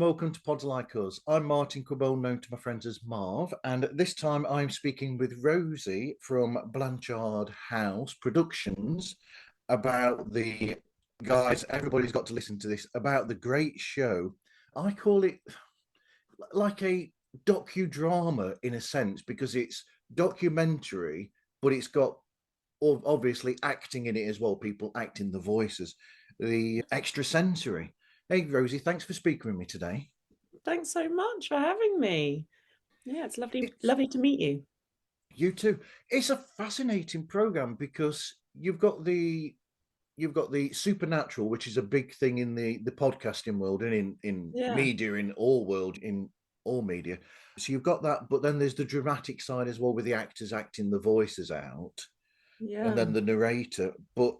Welcome to Pods Like Us. I'm Martin Quibble, known to my friends as Marv, and this time I'm speaking with Rosie from Blanchard House Productions about the guys, everybody's got to listen to this, about the great show. I call it like a docudrama in a sense, because it's documentary, but it's got obviously acting in it as well, people acting the voices, the Extrasensory. Hey, Rosie, thanks for speaking with me today. Thanks so much for having me. Yeah, it's lovely to meet you. You too. It's a fascinating program because you've got the supernatural, which is a big thing in the podcasting world and in media, in all world, in all media. So you've got that, but then there's the dramatic side as well, with the actors acting the voices out, and then the narrator. But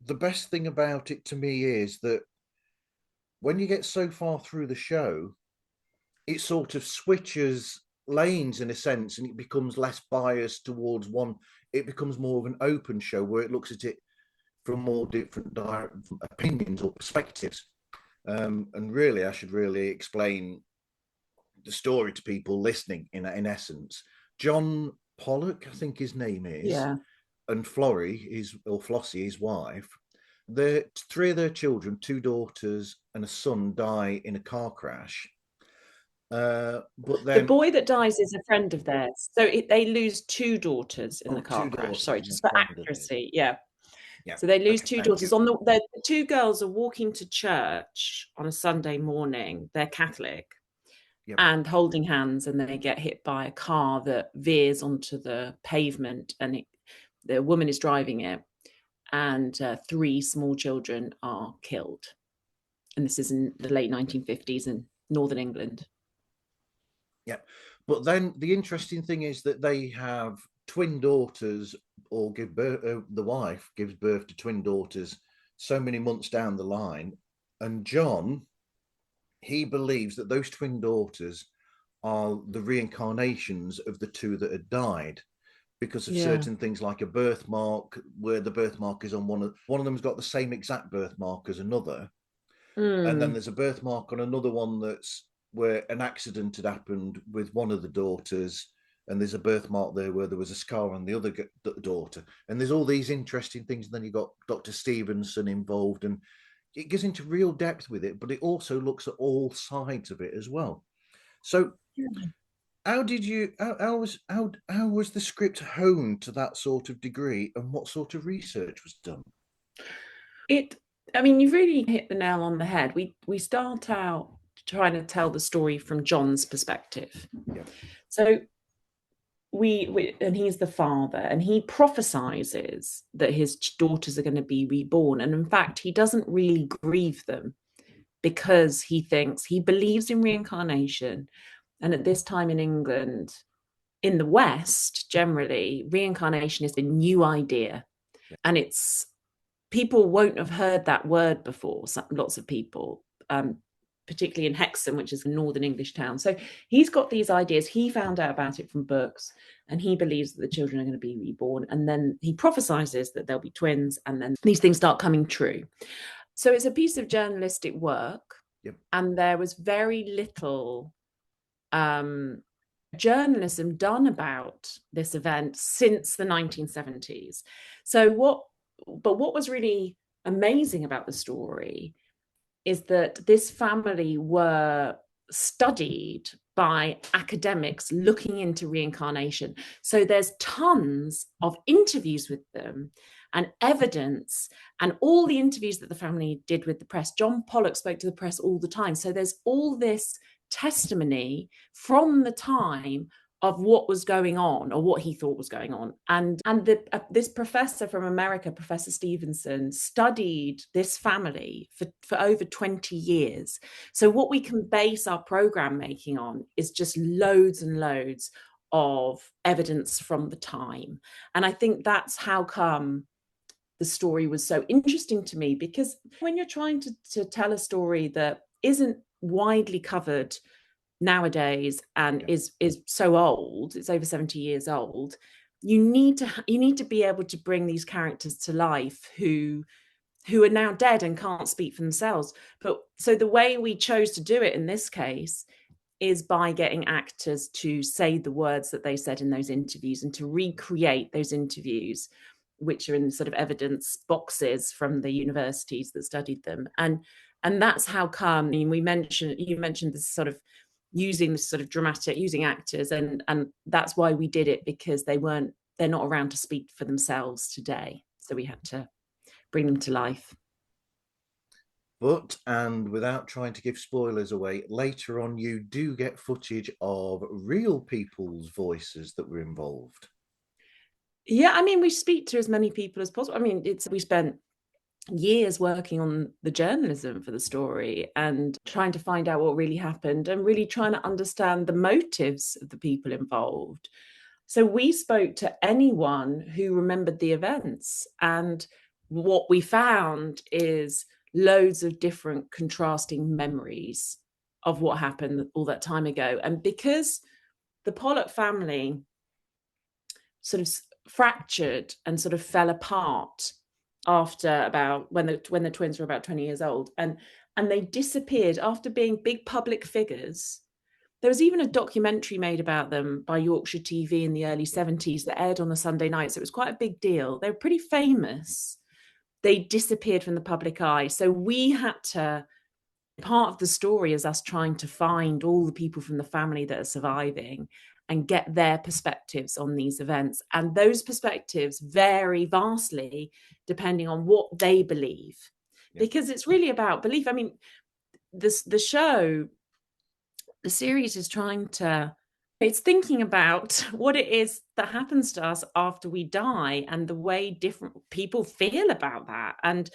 the best thing about it to me is that when you get so far through the show, it sort of switches lanes in a sense, and it becomes less biased towards one. It becomes more of an open show where it looks at it from more different opinions or perspectives. And really, I should really explain the story to people listening. In essence, John Pollock, I think his name is, and Flossie, his wife. Three of their children, two daughters and a son, die in a car crash. But then the boy that dies is a friend of theirs, so they lose two daughters in the car crash. Sorry, just for accuracy. Yeah. So they lose two daughters. The two girls are walking to church on a Sunday morning. They're Catholic, and holding hands, and they get hit by a car that veers onto the pavement, and the woman is driving it, and three small children are killed. And this is in the late 1950s in Northern England. Yeah, but then the interesting thing is that they have twin daughters, or give birth. The wife gives birth to twin daughters so many months down the line, and John, he believes that those twin daughters are the reincarnations of the two that had died, because of certain things like a birthmark, where the birthmark is on one of them's got the same exact birthmark as another, and then there's a birthmark on another one that's where an accident had happened with one of the daughters, and there's a birthmark there where there was a scar on the other daughter, and there's all these interesting things. And then you got Dr. Stevenson involved, and it gets into real depth with it, but it also looks at all sides of it as well. So how was the script honed to that sort of degree, and what sort of research was done? You've really hit the nail on the head. We start out trying to tell the story from John's perspective. So and he's the father, and he prophesizes that his daughters are going to be reborn, and in fact he doesn't really grieve them, because he believes in reincarnation. And at this time in England, in the West generally, reincarnation is a new idea, and people won't have heard that word before. Lots of people, particularly in Hexham, which is a northern English town. So he's got these ideas. He found out about it from books, and he believes that the children are going to be reborn. And then he prophesizes that there'll be twins, and then these things start coming true. So it's a piece of journalistic work, and there was very little journalism done about this event since the 1970s. What was really amazing about the story is that this family were studied by academics looking into reincarnation. So there's tons of interviews with them and evidence, and all the interviews that the family did with the press. John Pollock spoke to the press all the time. So there's all this testimony from the time of what was going on, or what he thought was going on. And this professor from America, Professor Stevenson, studied this family for over 20 years. So what we can base our program making on is just loads and loads of evidence from the time. And I think that's how come the story was so interesting to me, because when you're trying to tell a story that isn't widely covered nowadays and is so old, it's over 70 years old, you need to be able to bring these characters to life who are now dead and can't speak for themselves. But so the way we chose to do it in this case is by getting actors to say the words that they said in those interviews and to recreate those interviews, which are in sort of evidence boxes from the universities that studied them. And that's how come, I mean, you mentioned this sort of using this sort of dramatic, using actors, and that's why we did it, because they're not around to speak for themselves today. So we had to bring them to life. But, and without trying to give spoilers away, later on you do get footage of real people's voices that were involved. Yeah, I mean, we speak to as many people as possible. I mean, we spent years working on the journalism for the story and trying to find out what really happened and really trying to understand the motives of the people involved. So we spoke to anyone who remembered the events, and what we found is loads of different contrasting memories of what happened all that time ago. And because the Pollock family sort of fractured and sort of fell apart after about when the twins were about 20 years old, and they disappeared after being big public figures. There was even a documentary made about them by Yorkshire TV in the early 70s that aired on a Sunday night, so it was quite a big deal. They were pretty famous. They disappeared from the public eye, so we had to, part of the story is us trying to find all the people from the family that are surviving and get their perspectives on these events. And those perspectives vary vastly depending on what they believe, because it's really about belief. I mean, the series is it's thinking about what it is that happens to us after we die and the way different people feel about that, and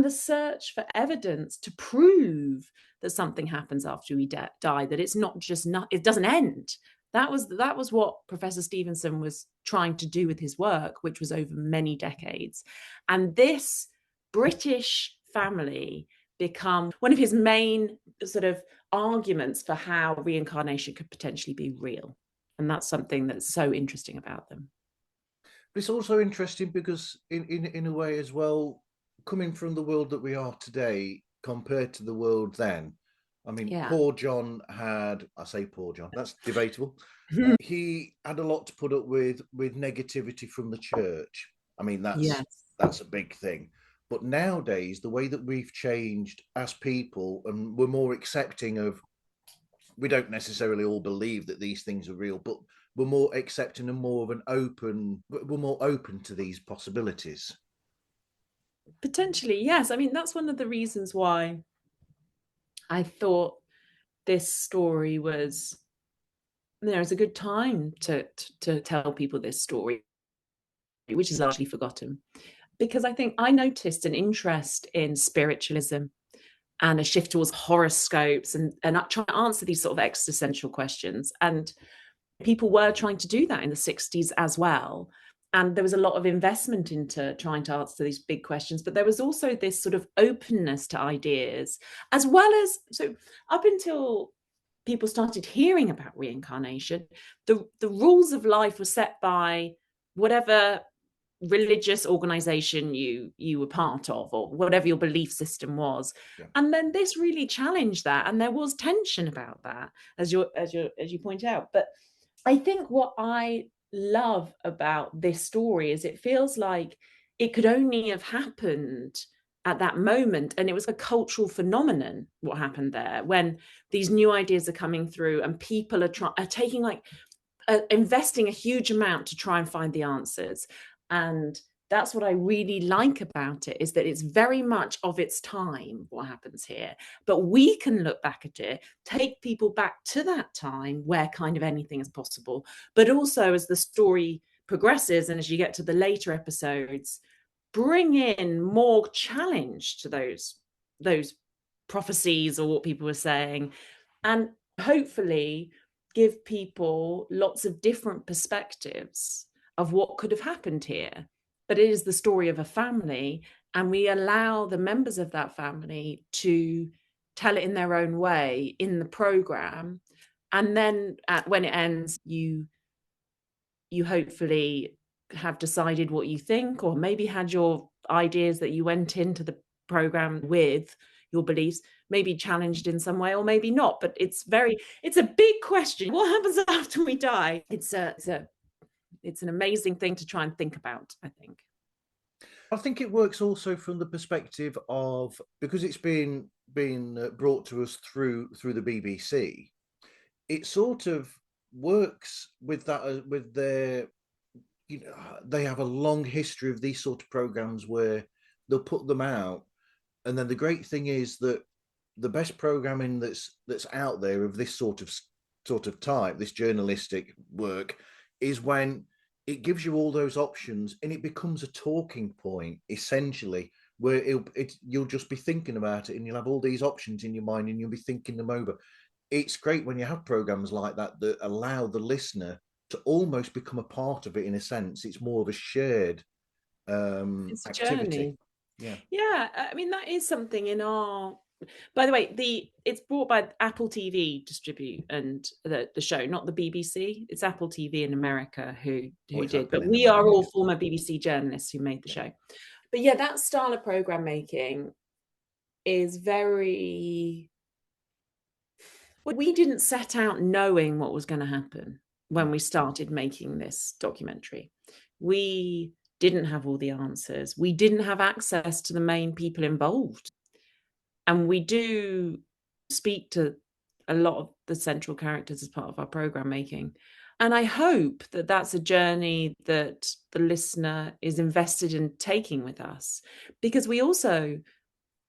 the search for evidence to prove that something happens after we die, that it's not just it doesn't end. That was what Professor Stevenson was trying to do with his work, which was over many decades. And this British family become one of his main sort of arguments for how reincarnation could potentially be real. And that's something that's so interesting about them. But it's also interesting because in a way as well, coming from the world that we are today compared to the world then, I mean, poor John had, I say poor John, that's debatable. He had a lot to put up with negativity from the church. I mean, that's a big thing. But nowadays, the way that we've changed as people, and we're more accepting of, we don't necessarily all believe that these things are real, but we're more accepting and more of an open, we're more open to these possibilities. Potentially, yes. I mean, that's one of the reasons why I thought this story was, it's a good time to tell people this story, which is largely forgotten. Because I think I noticed an interest in spiritualism and a shift towards horoscopes and trying to answer these sort of existential questions. And people were trying to do that in the 60s as well. And there was a lot of investment into trying to answer these big questions. But there was also this sort of openness to ideas, as well as, so up until people started hearing about reincarnation, the rules of life were set by whatever religious organization you were part of, or whatever your belief system was. And then this really challenged that, and there was tension about that, as you point out. But I think what I love about this story is it feels like it could only have happened at that moment, and it was a cultural phenomenon what happened there, when these new ideas are coming through and people are taking investing a huge amount to try and find the answers. And that's what I really like about it, is that it's very much of its time, what happens here. But we can look back at it, take people back to that time where kind of anything is possible. But also, as the story progresses and as you get to the later episodes, bring in more challenge to those prophecies or what people were saying, and hopefully give people lots of different perspectives of what could have happened here. But it is the story of a family, and we allow the members of that family to tell it in their own way in the program. And then when it ends, you hopefully have decided what you think, or maybe had your ideas that you went into the program with, your beliefs, maybe challenged in some way, or maybe not. But it's a big question. What happens after we die? It's an amazing thing to try and think about, I think. I think it works also from the perspective of, because it's been brought to us through the BBC, it sort of works with that, with their, they have a long history of these sort of programs where they'll put them out, and then the great thing is that the best programming that's out there of this sort of type, this journalistic work, is when it gives you all those options and it becomes a talking point, essentially, where you'll just be thinking about it and you'll have all these options in your mind and you'll be thinking them over. It's great when you have programs like that allow the listener to almost become a part of it. In a sense, it's more of a shared it's a activity. Journey. Yeah, I mean, that is something in our, by the way, it's brought by Apple TV distribute, and the show, not the BBC. It's Apple TV in America who did, but we are all former BBC journalists who made the show. But yeah, that style of program making is very, we didn't set out knowing what was going to happen when we started making this documentary. We didn't have all the answers. We didn't have access to the main people involved. And we do speak to a lot of the central characters as part of our program making. And I hope that that's a journey that the listener is invested in taking with us, because we also,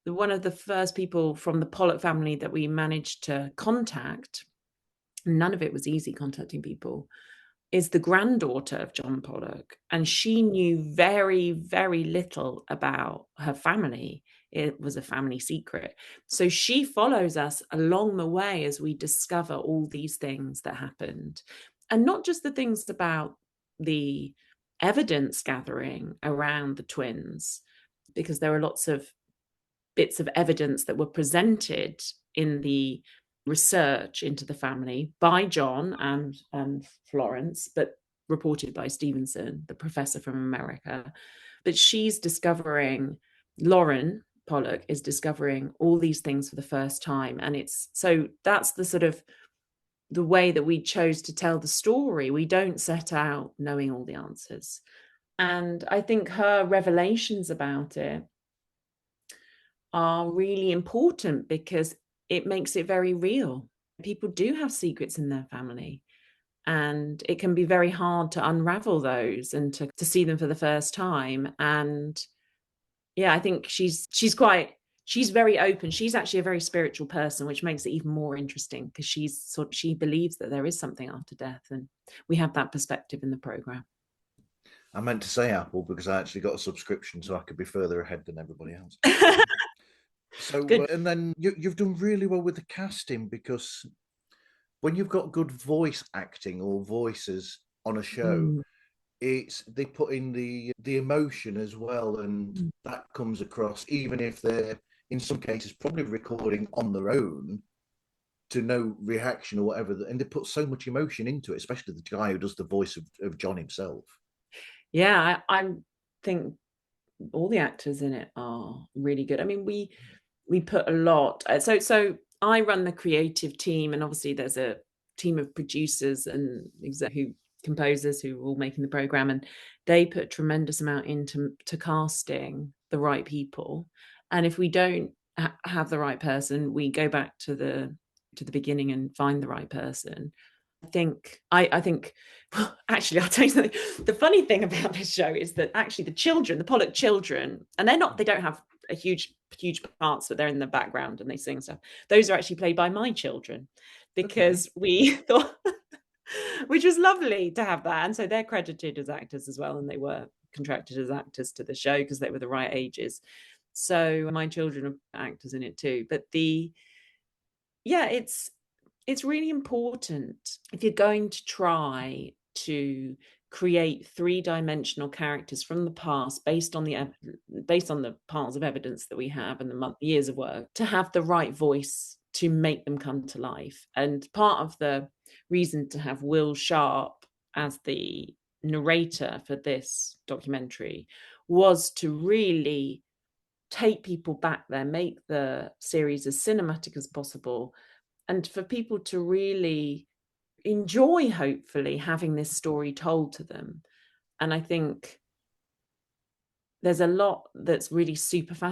one of the first people from the Pollock family that we managed to contact, none of it was easy contacting people, is the granddaughter of John Pollock. And she knew very, very little about her family. It was a family secret. So she follows us along the way as we discover all these things that happened. And not just the things about the evidence gathering around the twins, because there are lots of bits of evidence that were presented in the research into the family by John and Florence, but reported by Stevenson, the professor from America. But she's discovering, Lauren Pollock is discovering all these things for the first time. And it's, so that's the sort of the way that we chose to tell the story. We don't set out knowing all the answers. And I think her revelations about it are really important because it makes it very real. People do have secrets in their family, and it can be very hard to unravel those and to see them for the first time. And yeah, I think she's very open. She's actually a very spiritual person, which makes it even more interesting, because she believes that there is something after death, and we have that perspective in the program. I meant to say Apple because I actually got a subscription, so I could be further ahead than everybody else. So, and then you've done really well with the casting, because when you've got good voice acting or voices on a show, they put in the emotion as well, and that comes across, even if they're in some cases probably recording on their own to no reaction or whatever, and they put so much emotion into it, especially the guy who does the voice of John himself. Yeah, I think all the actors in it are really good. I mean, we put a lot. So I run the creative team, and obviously there's a team of producers and composers who are all making the program, and they put tremendous amount into casting the right people. And if we don't have the right person, we go back to the beginning and find the right person. I think actually, I'll tell you something. The funny thing about this show is that actually the Pollock children, and they don't have a huge parts, but they're in the background and they sing stuff. Those are actually played by my children, because we thought, which was lovely to have that. And so they're credited as actors as well, and they were contracted as actors to the show because they were the right ages. So my children are actors in it too. But it's really important, if you're going to try to create three-dimensional characters from the past based on the piles of evidence that we have and the years of work, to have the right voice to make them come to life. And part of the reason to have Will Sharp as the narrator for this documentary was to really take people back there, make the series as cinematic as possible, and for people to really enjoy, hopefully, having this story told to them. And I think there's a lot that's really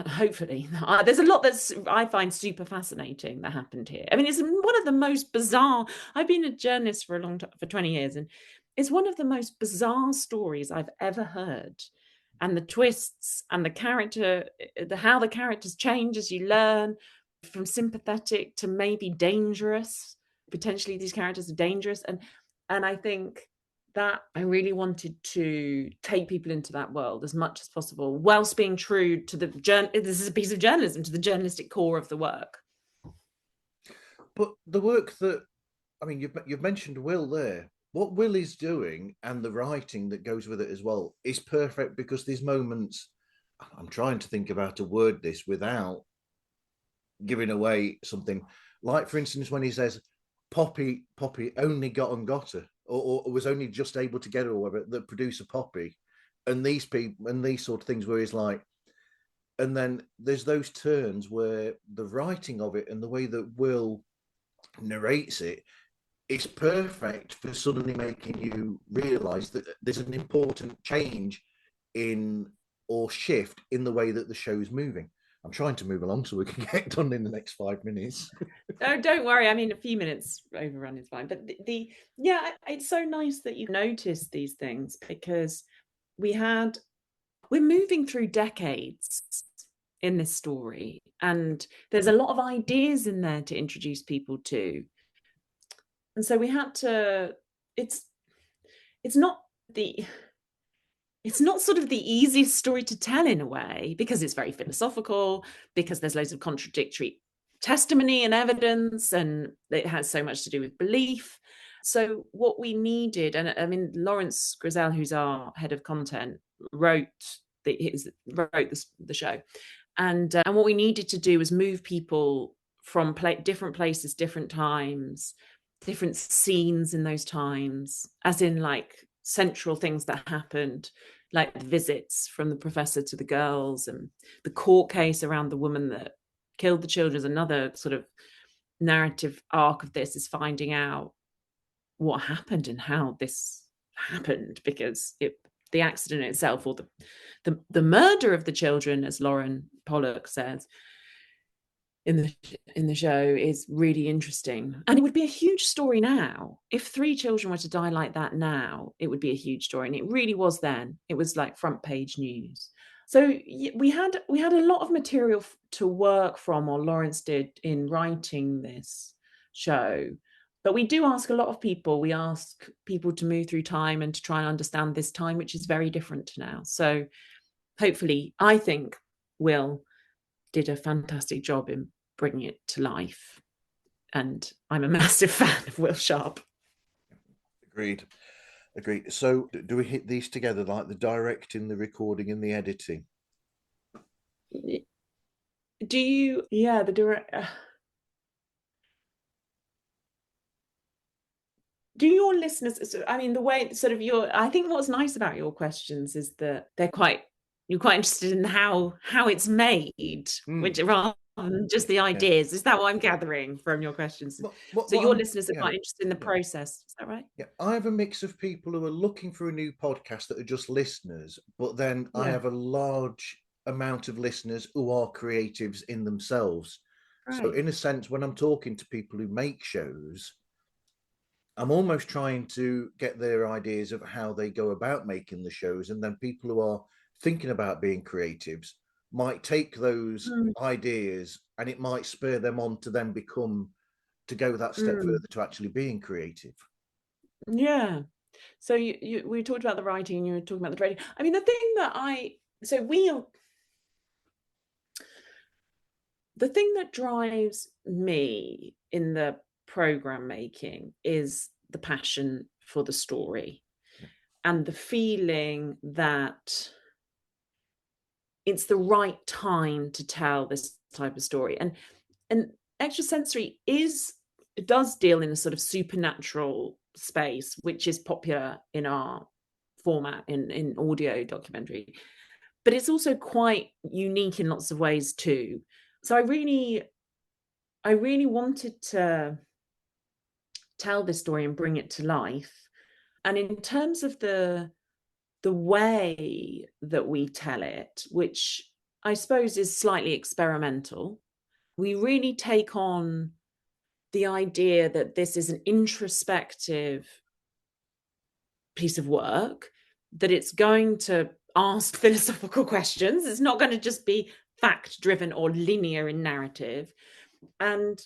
hopefully there's a lot that's I find super fascinating that happened here. I mean, it's one of the most bizarre, I've been a journalist for a long time, for 20 years, and it's one of the most bizarre stories I've ever heard. And the twists and how the characters change as you learn, from sympathetic to maybe dangerous. Potentially these characters are dangerous. And I think that I really wanted to take people into that world as much as possible, whilst being true to this is a piece of journalism, to the journalistic core of the work. But the work that, I mean, you've mentioned Will there. What Will is doing and the writing that goes with it as well is perfect, because these moments, I'm trying to think about to word this without giving away something, like, for instance, when he says Poppy only got her, or was only just able to get her, or whatever, the producer Poppy, and these people and these sort of things, where he's like, and then there's those turns where the writing of it and the way that Will narrates it is perfect for suddenly making you realize that there's an important change in, or shift in, the way that the show's moving. I'm trying to move along so we can get done in the next 5 minutes. Oh, don't worry. I mean, a few minutes overrun is fine. But it's so nice that you noticed these things, because we're moving through decades in this story, and there's a lot of ideas in there to introduce people to. And so we had to, it's not sort of the easiest story to tell in a way, because it's very philosophical, because there's loads of contradictory testimony and evidence, and it has so much to do with belief. So what we needed, and I mean, Lawrence Griselle, who's our head of content, wrote the show, and what we needed to do was move people from different places, different times, different scenes in those times, as in like central things that happened, like the visits from the professor to the girls, and the court case around the woman that killed the children. Is another sort of narrative arc of this, is finding out what happened and how this happened, because the accident itself, or the murder of the children, as Lauren Pollock says in the show, is really interesting. And it would be a huge story now. If 3 children were to die like that now, it would be a huge story. And it really was then. It was like front page news. So we had a lot of material to work from, or Lawrence did, in writing this show. But we do ask a lot of people. We ask people to move through time and to try and understand this time, which is very different to now. So hopefully, I think Will did a fantastic job in bringing it to life. And I'm a massive fan of Will Sharp. Agreed. So do we hit these together, like the directing, the recording, and the editing? Do you? Yeah, the direct. Do your listeners? I mean, the way sort of I think what's nice about your questions is that you're quite interested in how it's made, which rather than just the ideas. Is that what I'm gathering from your questions? So your listeners are quite interested in the process. Is that right? Yeah, I have a mix of people who are looking for a new podcast that are just listeners, but then I have a large amount of listeners who are creatives in themselves. Right. So in a sense, when I'm talking to people who make shows, I'm almost trying to get their ideas of how they go about making the shows, and then people who are thinking about being creatives might take those ideas, and it might spur them on to then to go that step further to actually being creative. Yeah. So we talked about the writing, and you were talking about the trading. I mean, the thing that drives me in the program making is the passion for the story, and the feeling that it's the right time to tell this type of story. And Extrasensory does deal in a sort of supernatural space, which is popular in our format in audio documentary, but it's also quite unique in lots of ways too. So I really wanted to tell this story and bring it to life. And in terms of the way that we tell it, which I suppose is slightly experimental, we really take on the idea that this is an introspective piece of work, that it's going to ask philosophical questions. It's not going to just be fact driven or linear in narrative. And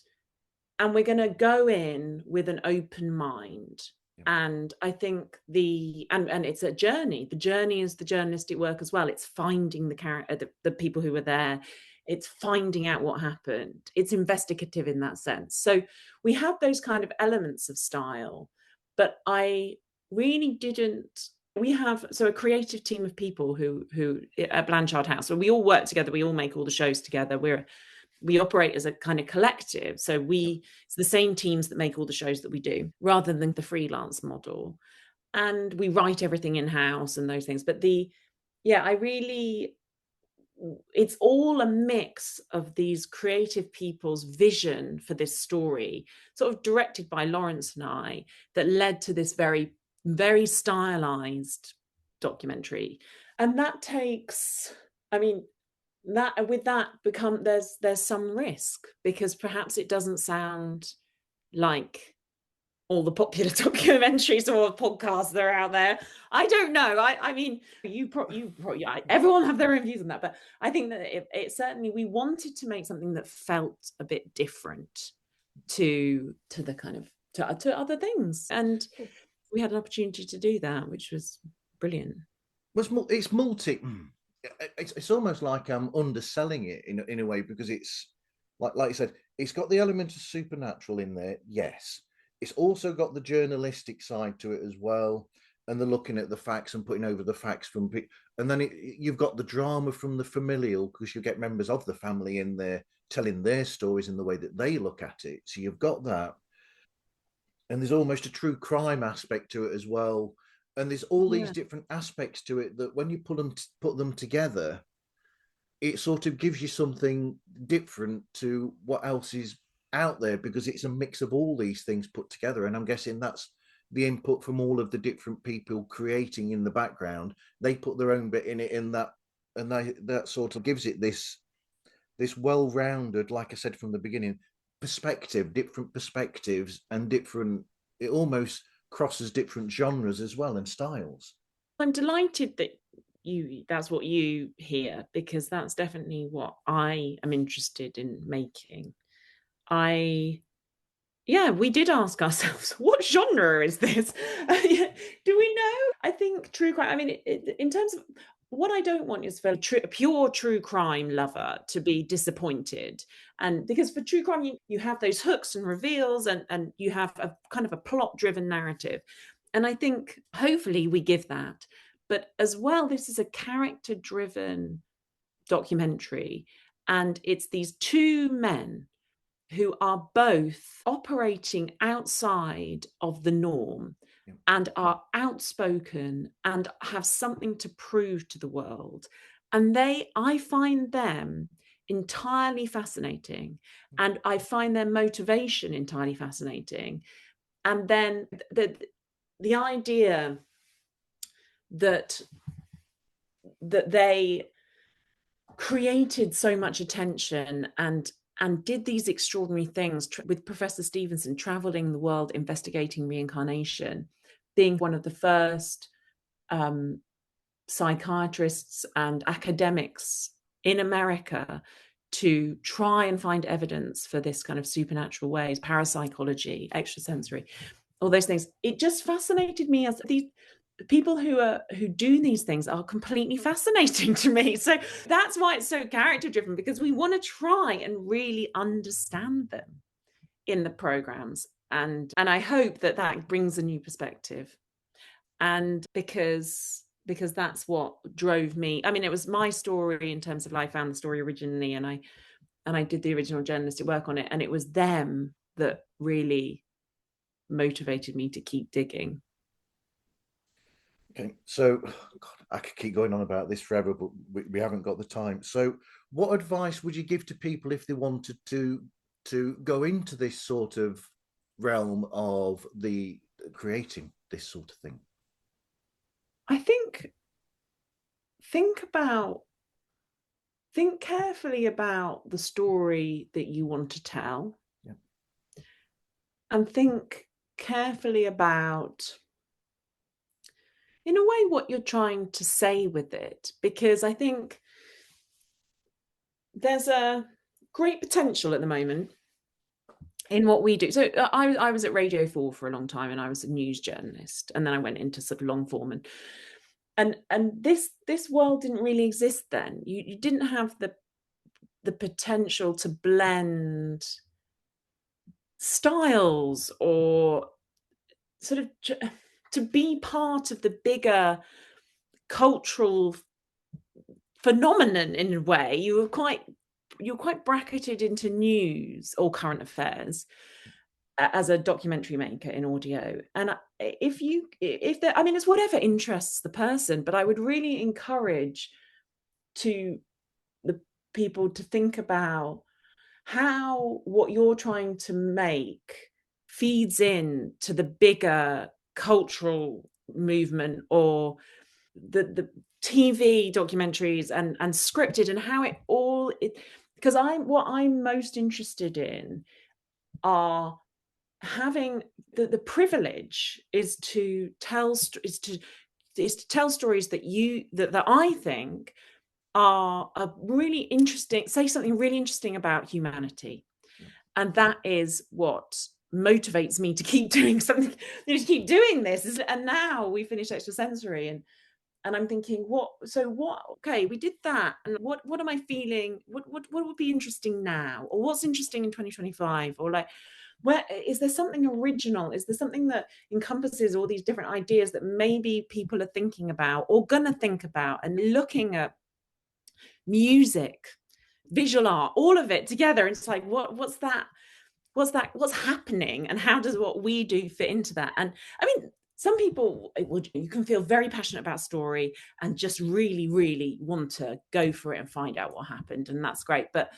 we're going to go in with an open mind. And I think and it's a journey. The journey is the journalistic work as well. It's finding the character, the people who were there. It's finding out what happened. It's investigative in that sense. So we have those kind of elements of style, but I really didn't. We have a creative team of people who at Blanchard House. So we all work together. We all make all the shows together. We operate as a kind of collective. So it's the same teams that make all the shows that we do, rather than the freelance model. And we write everything in-house and those things. But it's all a mix of these creative people's vision for this story, sort of directed by Lawrence and I, that led to this very, very stylized documentary. And that takes, there's some risk, because perhaps it doesn't sound like all the popular documentaries or podcasts that are out there. I don't know. I mean, you probably everyone have their own views on that, but I think that it certainly, we wanted to make something that felt a bit different to the kind of to other things, and we had an opportunity to do that, which was brilliant. It's multi. It's almost like I'm underselling it in a way, because it's like you said, it's got the element of supernatural in there. Yes, it's also got the journalistic side to it as well, and the looking at the facts and putting over the facts from, and then you've got the drama from the familial, because you get members of the family in there telling their stories in the way that they look at it. So you've got that, and there's almost a true crime aspect to it as well. And there's all these different aspects to it that when you put them together, it sort of gives you something different to what else is out there, because it's a mix of all these things put together. And I'm guessing that's the input from all of the different people creating in the background. They put their own bit in it, in that, and that sort of gives it this well-rounded, like I said from the beginning, different perspectives, and it almost crosses different genres as well, and styles. I'm delighted that that's what you hear, because that's definitely what I am interested in making. We did ask ourselves, what genre is this? Do we know? I think true crime, in terms of what I don't want is for a pure true crime lover to be disappointed. And because for true crime, you have those hooks and reveals, and you have a kind of a plot-driven narrative. And I think hopefully we give that. But as well, this is a character-driven documentary. And it's these two men who are both operating outside of the norm, and are outspoken and have something to prove to the world. And I find them entirely fascinating, and I find their motivation entirely fascinating. And then the idea that they created so much attention and and did these extraordinary things with Professor Stevenson, traveling the world, investigating reincarnation, being one of the first psychiatrists and academics in America to try and find evidence for this kind of supernatural ways, parapsychology, extrasensory, all those things. It just fascinated me, as these people who do these things are completely fascinating to me. So that's why it's so character driven, because we want to try and really understand them in the programs, and I hope that brings a new perspective. And because that's what drove me. I mean, it was my story in terms of I found the story originally, and I did the original journalistic work on it, and it was them that really motivated me to keep digging. Okay, so God, I could keep going on about this forever, but we haven't got the time. So what advice would you give to people if they wanted to go into this sort of realm of the creating this sort of thing? I think carefully about the story that you want to tell. Yeah. And think carefully about, in a way, what you're trying to say with it, because I think there's a great potential at the moment in what we do. So I was at Radio 4 for a long time, and I was a news journalist, and then I went into sort of long form, and this world didn't really exist then. You didn't have the potential to blend styles, or sort of to be part of the bigger cultural phenomenon. In a way, you're quite bracketed into news or current affairs as a documentary maker in audio. And if there, I mean, it's whatever interests the person, but I would really encourage the people to think about how what you're trying to make feeds in to the bigger cultural movement, or the TV documentaries and scripted, and how it all, because what I'm most interested in are having the privilege is to tell stories that I think are really interesting, say something really interesting about humanity. And that is what motivates me to keep doing something, to keep doing this. And now we finished Extrasensory, and I'm thinking, okay, we did that, and what am I feeling, what would be interesting now, or what's interesting in 2025, or like, where is there something original, is there something that encompasses all these different ideas that maybe people are thinking about or gonna think about, and looking at music, visual art, all of it together. And it's like, what's happening, and how does what we do fit into that? And I mean, some people, you can feel very passionate about story and just really, really want to go for it and find out what happened, and that's great. But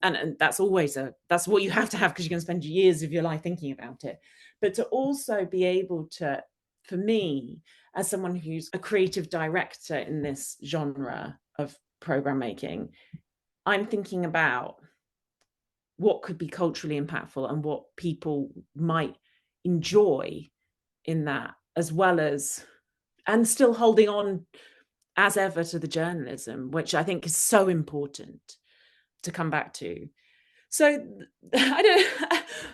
and that's always that's what you have to have, because you're going to spend years of your life thinking about it. But to also be able to, for me, as someone who's a creative director in this genre of program making, I'm thinking about what could be culturally impactful and what people might enjoy in that, as well as, and still holding on as ever to the journalism, which I think is so important to come back to. So I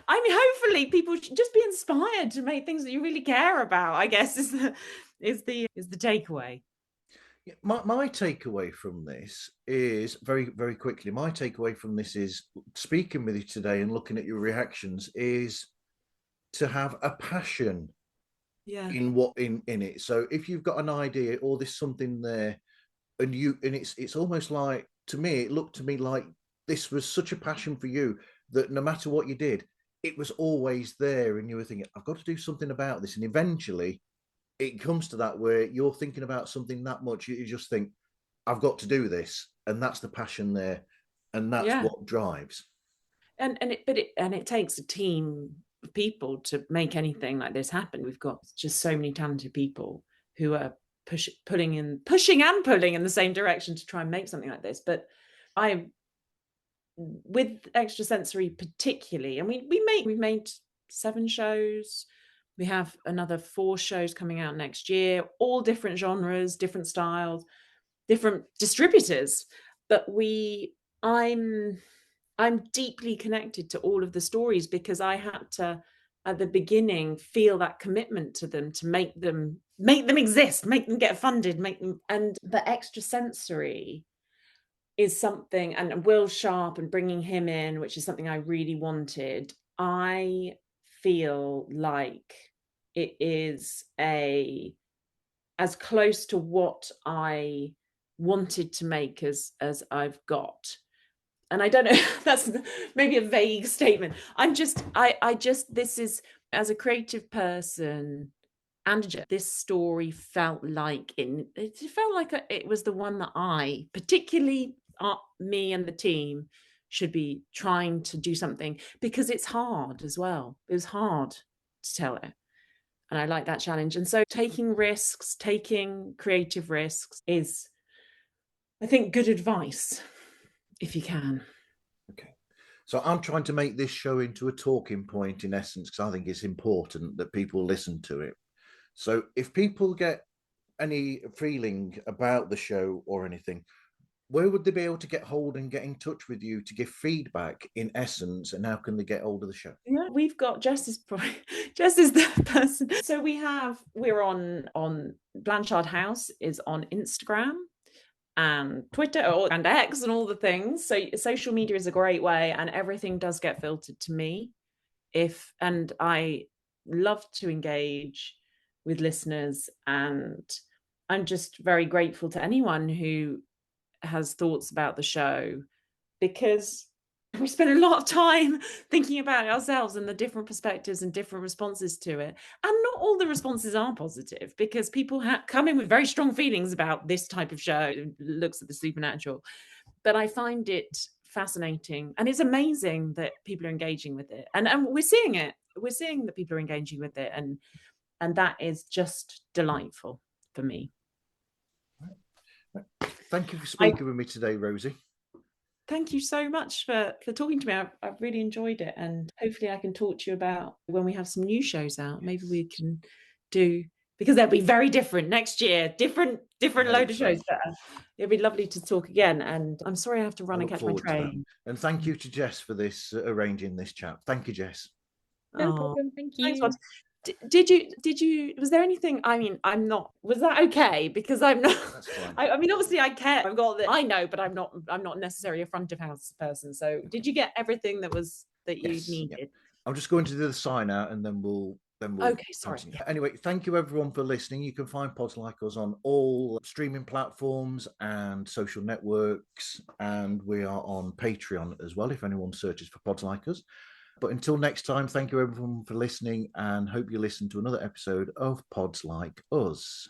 mean, hopefully people should just be inspired to make things that you really care about, I guess, is the takeaway. My takeaway from this is, very, very quickly, my takeaway from this is, speaking with you today and looking at your reactions, is to have a passion in it. So if you've got an idea, or there's something there, and it's almost like, to me, it looked to me like this was such a passion for you that no matter what you did, it was always there, and you were thinking, I've got to do something about this. And eventually it comes to that, where you're thinking about something that much, you just think, I've got to do this, and that's the passion there, and that's what drives. And it takes a team of people to make anything like this happen. We've got just so many talented people who are pushing and pulling in the same direction to try and make something like this. But I'm with Extrasensory particularly, and we've made 7 shows. We have another 4 shows coming out next year, all different genres, different styles, different distributors. But I'm deeply connected to all of the stories because I had to, at the beginning, feel that commitment to them, to make them exist, make them get funded, but Extrasensory is something, and Will Sharp and bringing him in, which is something I really wanted. I feel like it is as close to what I wanted to make as I've got. And I don't know, that's maybe a vague statement. This is, as a creative person, and this story felt like it was the one that I, particularly me and the team, should be trying to do something, because it's hard as well. It was hard to tell it. And I like that challenge. And so taking creative risks is, I think, good advice, if you can. Okay. So I'm trying to make this show into a talking point, in essence, because I think it's important that people listen to it. So if people get any feeling about the show or anything, where would they be able to get hold and get in touch with you to give feedback, in essence, and how can they get hold of the show? Yeah, we've got Jess is the person. So we're on Blanchard House is on Instagram and Twitter and X and all the things. So social media is a great way, and everything does get filtered to me. And I love to engage with listeners, and I'm just very grateful to anyone who has thoughts about the show, because we spend a lot of time thinking about ourselves and the different perspectives and different responses to it. And not all the responses are positive, because people come in with very strong feelings about this type of show, looks at the supernatural. But I find it fascinating, and it's amazing that people are engaging with it. And we're seeing it. We're seeing that people are engaging with it. And that is just delightful for me. Thank you for speaking with me today, Rosie. Thank you so much for talking to me. I've really enjoyed it, and hopefully I can talk to you about when we have some new shows out. Yes. Maybe we can do, because they'll be very different next year, different load of shows. But it'd be lovely to talk again. And I'm sorry I have to run and catch my train. And thank you to Jess for this arranging this chat. Thank you, Jess. No problem. Thank you. Thanks, did you, was there anything, was that okay? Because I'm not, obviously I care. I've got that, I know, but I'm not necessarily a front of house person. So did you get everything that you needed? Yeah. I'm just going to do the sign out, and then we'll okay, sorry. Yeah. Anyway, thank you everyone for listening. You can find Pods Like Us on all streaming platforms and social networks, and we are on Patreon as well if anyone searches for Pods Like Us. But until next time, thank you everyone for listening, and hope you listen to another episode of Pods Like Us.